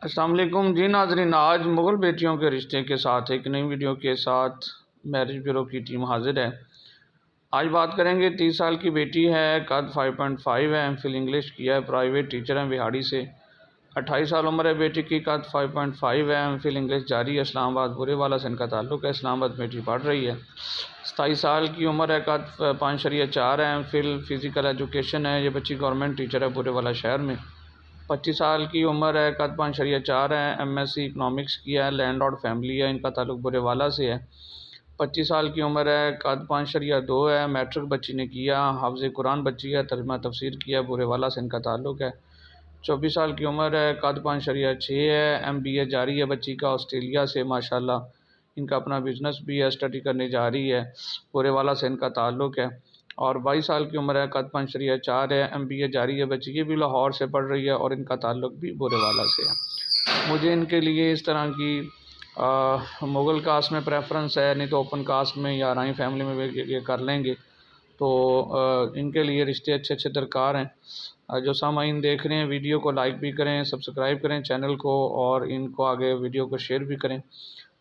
السلام علیکم جی ناظرین، آج مغل بیٹیوں کے رشتے کے ساتھ ایک نئی ویڈیو کے ساتھ میرج بیورو کی ٹیم حاضر ہے۔ آج بات کریں گے 30 سال کی بیٹی ہے، قد 5.5 ہے، ایم فل انگلش کیا ہے، پرائیویٹ ٹیچر ہیں بہاڑی سے۔ 28 سال عمر ہے بیٹی کی، قد 5.5 ہے، ایم فل انگلش جاری ہے، اسلام آباد برے والا سے ان کا تعلق ہے، اسلام آباد بیٹی پڑھ رہی ہے۔ 27 سال کی عمر ہے، قد 5.4 ہے، ایم فل فزیکل ایجوکیشن ہے، یہ بچی گورنمنٹ ٹیچر ہے برے والا شہر میں۔ 25 سال کی عمر ہے، قد 5.4 ہے، ایم ایس سی اکنامکس کیا ہے، لینڈ لارڈ فیملی ہے، ان کا تعلق برے والا سے ہے۔ 25 سال کی عمر ہے، قد 5.2 ہے، میٹرک بچی نے کیا، حافظ قرآن بچی ہے، ترجمہ تفسیر کیا، برے والا سے ان کا تعلق ہے۔ 24 سال کی عمر ہے، قد 5.6 ہے، ایم بی اے جاری ہے بچی کا آسٹریلیا سے، ماشاءاللہ ان کا اپنا بزنس بھی ہے، اسٹڈی کرنے جا رہی ہے، برے والا سے ان کا تعلق ہے۔ اور 22 سال کی عمر ہے، قد 5.4 ہے، ایم بی اے جاری ہے بچی، یہ بھی لاہور سے پڑھ رہی ہے اور ان کا تعلق بھی برے والا سے ہے۔ مجھے ان کے لیے اس طرح کی مغل کاسٹ میں پریفرنس ہے، نہیں تو اوپن کاسٹ میں یا رائن فیملی میں بھی یہ کر لیں گے، تو ان کے لیے رشتے اچھے اچھے درکار ہیں۔ جو سامعین دیکھ رہے ہیں ویڈیو کو لائک بھی کریں، سبسکرائب کریں چینل کو، اور ان کو آگے ویڈیو کو شیئر بھی کریں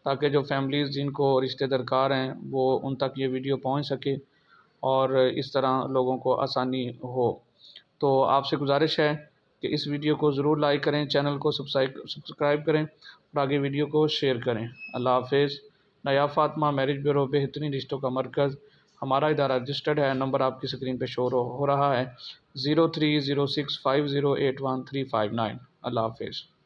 تاکہ جو فیملیز جن کو رشتے درکار ہیں وہ ان تک یہ ویڈیو پہنچ سکے اور اس طرح لوگوں کو آسانی ہو۔ تو آپ سے گزارش ہے کہ اس ویڈیو کو ضرور لائک کریں، چینل کو سبسکرائب کریں اور آگے ویڈیو کو شیئر کریں۔ اللہ حافظ۔ نیا فاطمہ میرج بیورو، بہترین رشتوں کا مرکز۔ ہمارا ادارہ رجسٹرڈ ہے، نمبر آپ کی سکرین پہ شو ہو رہا ہے، 03065081 359۔ اللہ حافظ۔